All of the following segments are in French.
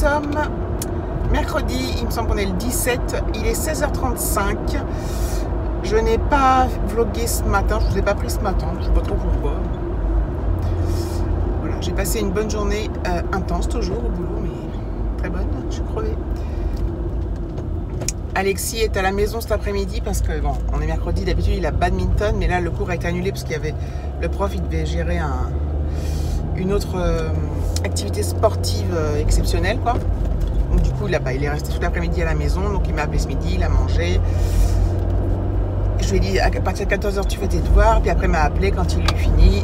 sommes mercredi, il me semble qu'on est le 17, il est 16h35. Je n'ai pas vlogué ce matin, je ne vous ai pas pris ce matin, je ne sais pas trop pourquoi. Voilà, j'ai passé une bonne journée intense toujours au boulot, mais très bonne, je suis crevée. Alexis est à la maison cet après-midi parce que, bon, on est mercredi, d'habitude il a badminton, mais là le cours a été annulé parce qu'il y avait, le prof il devait gérer une autre activité sportive exceptionnelle, quoi. Donc du coup il est resté tout l'après-midi à la maison, donc il m'a appelé ce midi, il a mangé. Je lui ai dit à partir de 14h tu fais tes devoirs, puis après il m'a appelé quand il eut fini et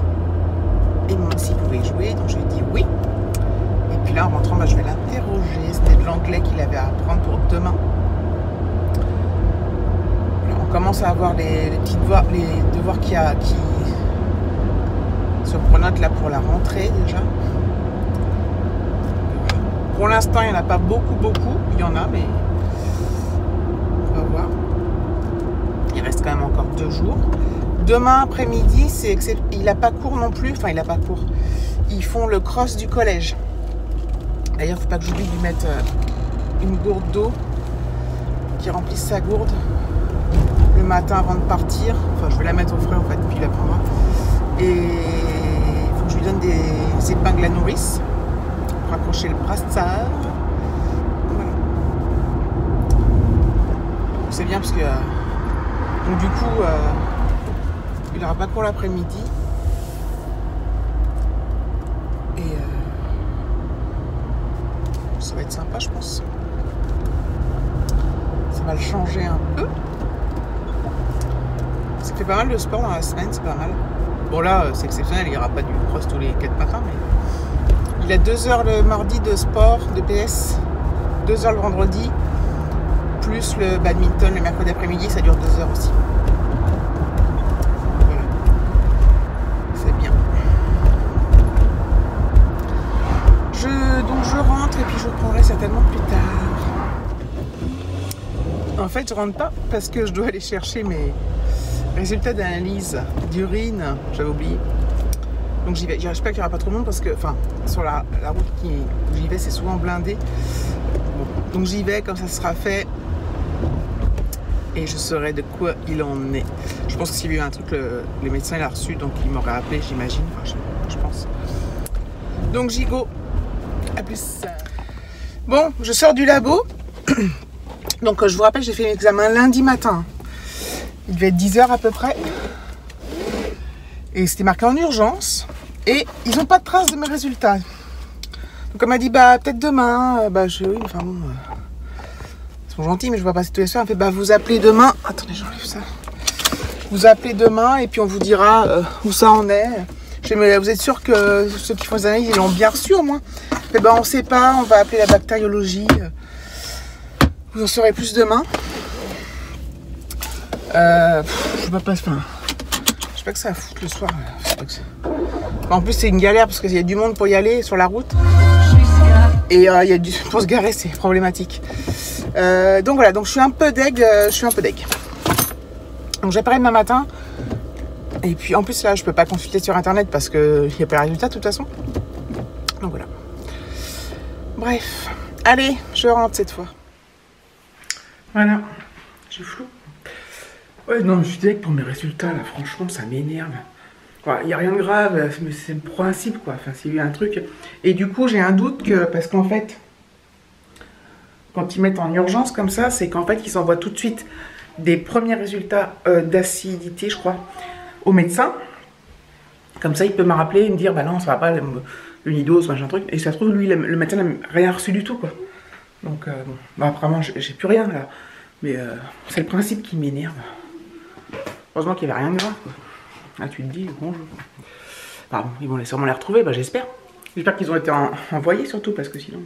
il m'a demandé s'il pouvait jouer, donc je lui ai dit oui. Et puis là en rentrant, je vais l'interroger, c'était de l'anglais qu'il avait à apprendre pour demain. On commence à avoir les devoirs qui sur Pronote là pour la rentrée déjà. Pour l'instant il n'y en a pas beaucoup, il y en a, mais on va voir. Il reste quand même encore 2 jours. Demain après-midi, il n'a pas cours non plus, enfin il n'a pas cours. Ils font le cross du collège. D'ailleurs, il ne faut pas que j'oublie de lui mettre une gourde d'eau, qui remplisse sa gourde le matin avant de partir. Enfin, je vais la mettre au frais en fait, puis il la prendra. Et il faut que je lui donne des épingles à nourrice pour accrocher le brassard. Voilà. C'est bien parce que donc du coup il n'aura pas cours l'après-midi. Et ça va être sympa, je pense. Ça va le changer un peu. Ça fait pas mal de sport dans la semaine, c'est pas mal. Bon là, c'est exceptionnel, il n'y aura pas du cross tous les 4 matins, mais il a 2 heures le mardi de sport, de PS, 2 heures le vendredi, plus le badminton le mercredi après-midi, ça dure 2 heures aussi. Voilà. C'est bien. Donc je rentre et puis je reprendrai certainement plus tard. En fait, je rentre pas parce que je dois aller chercher mes résultats d'analyse d'urine, j'avais oublié. Donc j'y vais. J'espère qu'il n'y aura pas trop de monde parce que, enfin, sur la route où j'y vais, c'est souvent blindé. Bon, donc j'y vais, comme ça sera fait. Et je saurai de quoi il en est. Je pense que s'il y a eu un truc, le médecin l'a reçu, donc il m'aurait appelé, j'imagine. Enfin, je pense. Donc j'y go. A plus. Bon, je sors du labo. Donc je vous rappelle, j'ai fait l'examen lundi matin. Il devait être 10h à peu près. Et c'était marqué en urgence. Et ils n'ont pas de trace de mes résultats. Donc elle m'a dit, peut-être demain. Oui, enfin bon. Ils sont gentils, mais je ne vais pas passer tous les soirs. Elle me fait, vous appelez demain. Attendez, j'enlève ça. Vous appelez demain et puis on vous dira où ça en est. Je dis, mais vous êtes sûr que ceux qui font les analyses, ils l'ont bien reçu au moins? Elle fait, on ne sait pas, on va appeler la bactériologie. Vous en saurez plus demain. Je sais pas, je sais pas que ça a foutre le soir. En plus, c'est une galère parce qu'il y a du monde pour y aller sur la route. Et pour se garer, c'est problématique. Donc voilà, donc je suis un peu deg. Donc j'appareille demain matin. Et puis en plus là, je peux pas consulter sur internet parce qu'il n'y a pas les résultats de toute façon. Donc voilà. Bref, allez, je rentre cette fois. Voilà, j'ai flou. Ouais, non, je suis deg pour mes résultats là, franchement, ça m'énerve. Il n'y a rien de grave, mais c'est le principe quoi. Enfin, s'il y a eu un truc. Et du coup, j'ai un doute parce qu'en fait, quand ils mettent en urgence comme ça, c'est qu'en fait, ils envoient tout de suite des premiers résultats d'acidité, je crois, au médecin. Comme ça, il peut me rappeler et me dire, non, ça va pas, le nidose, machin truc. Et ça se trouve, lui, le médecin n'a rien reçu du tout, quoi. Donc, apparemment, j'ai plus rien, là. Mais c'est le principe qui m'énerve. Heureusement qu'il n'y avait rien de grave, quoi. Là, tu te dis, bonjour. Pardon, ils vont sûrement les retrouver, j'espère. J'espère qu'ils ont été envoyés, surtout, parce que sinon,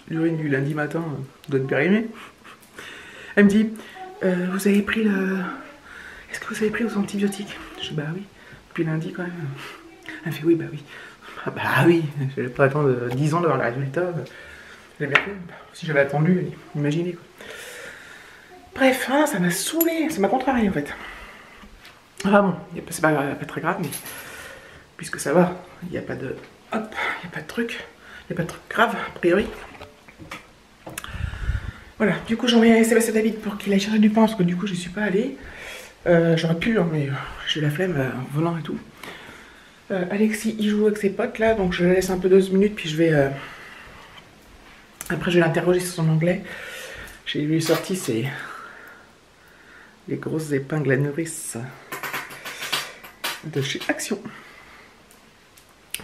l'urine du lundi matin doit être périmée. Elle me dit, vous avez pris le... Est-ce que vous avez pris vos antibiotiques? Je dis, oui. Depuis lundi, quand même. Elle me fait, oui, oui. Oui, je n'allais pas attendre 10 ans d'avoir le résultat. J'ai bien fait. Si j'avais attendu, imaginez, quoi. Bref, ça m'a saoulé, ça m'a contrarié, en fait. Ah bon, c'est pas très grave, mais puisque ça va, il n'y a pas de... Hop, il n'y a pas de truc. Il n'y a pas de truc grave, a priori. Voilà, du coup j'ai envoyé un SMS à David pour qu'il aille chercher du pain parce que du coup je suis pas allée. J'aurais pu, hein, mais j'ai la flemme en venant et tout. Alexis il joue avec ses potes là, donc je le laisse un peu 2 minutes puis je vais... Après je vais l'interroger sur son anglais. J'ai lui sorti c'est les grosses épingles à nourrice de chez Action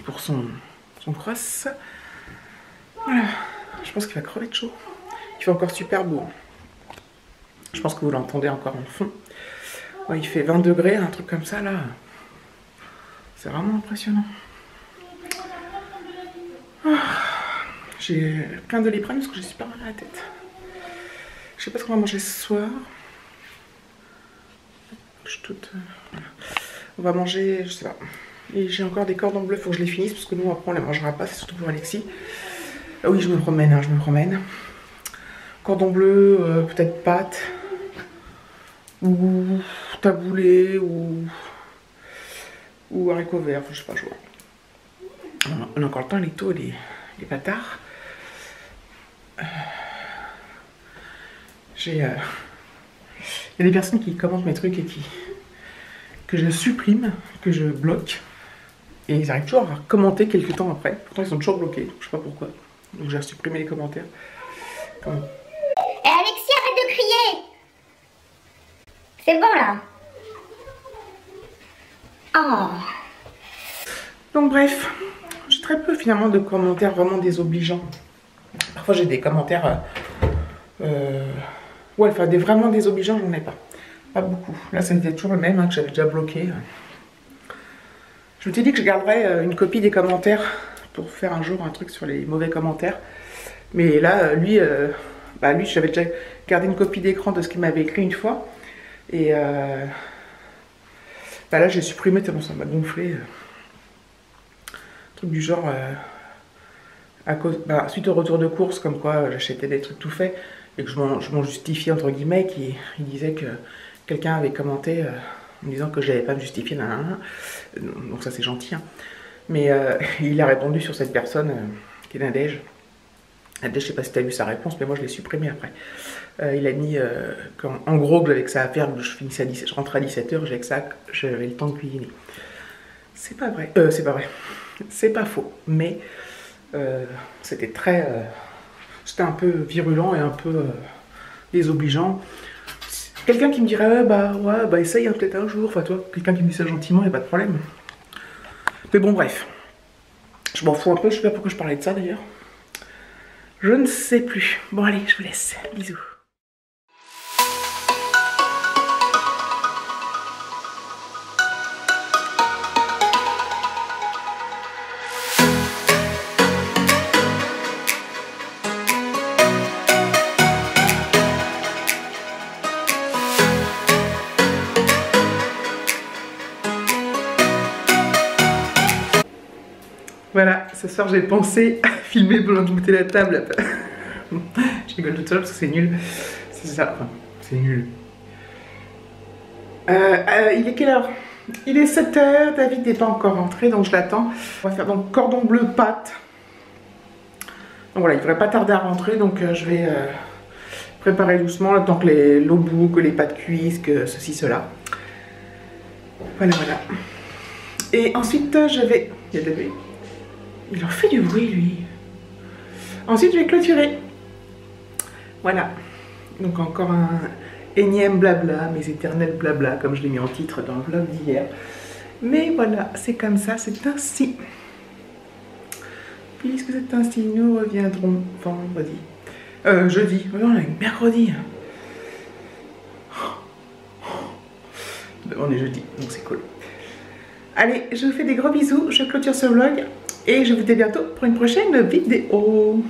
pour son cross. Voilà, je pense qu'il va crever de chaud. Il fait encore super beau. Je pense que vous l'entendez encore en fond. Ouais, il fait 20 degrés, un truc comme ça là. C'est vraiment impressionnant. J'ai plein de Doliprane parce que j'ai super mal à la tête. Je sais pas ce qu'on va manger ce soir. Je suis toute... Voilà. On va manger, je sais pas. Et j'ai encore des cordons bleus, faut que je les finisse parce que nous après on les mangera pas, c'est surtout pour Alexis. Ah oui, je me promène, hein, je me promène. Cordon bleu, peut-être pâtes. Ou taboulé, ou haricots verts, je sais pas, je vois. On a encore le temps, les taux, les bâtards. Il y a des personnes qui commentent mes trucs et que je supprime, que je bloque. Et ils arrivent toujours à commenter quelques temps après. Pourtant, ils sont toujours bloqués. Je sais pas pourquoi. Donc, j'ai supprimé les commentaires. Et Alexis, arrête de crier! C'est bon, là. Oh. Donc, bref. J'ai très peu, finalement, de commentaires vraiment désobligeants. Parfois, j'ai des commentaires... ouais, enfin, vraiment désobligeants, j'en ai pas. Pas beaucoup. Là, c'était toujours le même, hein, que j'avais déjà bloqué. Je me suis dit que je garderais une copie des commentaires pour faire un jour un truc sur les mauvais commentaires. Mais là, lui, j'avais déjà gardé une copie d'écran de ce qu'il m'avait écrit une fois. Et là, j'ai supprimé tellement ça m'a gonflé. Truc du genre, suite au retour de course, comme quoi j'achetais des trucs tout faits, et que je m'en justifiais, entre guillemets, il disait que quelqu'un avait commenté en me disant que je n'avais pas à me justifier, nanana. Donc ça c'est gentil, hein. Mais il a répondu sur cette personne qui est Nadège. Nadège, je sais pas si tu as vu sa réponse, mais moi je l'ai supprimé après. Il a mis en gros que j'avais que ça à faire, que je rentrais à 17h, j'avais le temps de cuisiner. C'est pas vrai, c'est pas vrai, c'est pas faux, mais c'était très... c'était un peu virulent et un peu désobligeant. Quelqu'un qui me dirait ouais, essaye hein, peut-être un jour, enfin toi, quelqu'un qui me dit ça gentiment, il n'y a pas de problème. Mais bon, bref. Je m'en fous un peu, je sais pas pourquoi je parlais de ça d'ailleurs. Je ne sais plus. Bon allez, je vous laisse. Bisous. Voilà, ce soir j'ai pensé à filmer pendant que je mettais la table. Je rigole toute seule parce que c'est nul. C'est ça, enfin, c'est nul. Il est quelle heure? Il est 7h, David n'est pas encore rentré donc je l'attends. On va faire donc cordon bleu pâte. Donc voilà, il devrait pas tarder à rentrer donc je vais préparer doucement le temps que l'eau bout, que les pâtes cuisent, que ceci, cela. Voilà, voilà. Et ensuite je vais... Il y a David. Il en fait du bruit, lui. Ensuite, je vais clôturer. Voilà. Donc, encore un énième blabla, mes éternels blabla, comme je l'ai mis en titre dans le vlog d'hier. Mais voilà, c'est comme ça, c'est ainsi. Puisque c'est ainsi, nous reviendrons vendredi. Jeudi. Oh non, on est mercredi. On est jeudi, donc c'est cool. Allez, je vous fais des gros bisous, je clôture ce vlog. Et je vous dis à bientôt pour une prochaine vidéo.